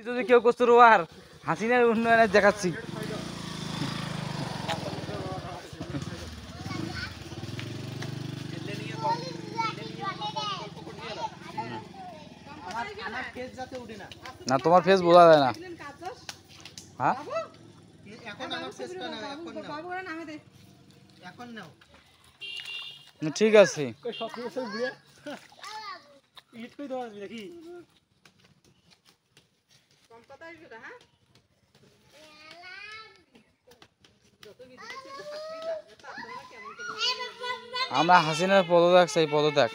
যদি কেউ কষ্ট আর হাসিনার উন্নয়নের দেখাচ্ছি। না তোমার ফেস বোঝা যায় না। হ্যাঁ ঠিক আছে। আমরা হাসিনার পদত্যাগ চাই, পদত্যাগ।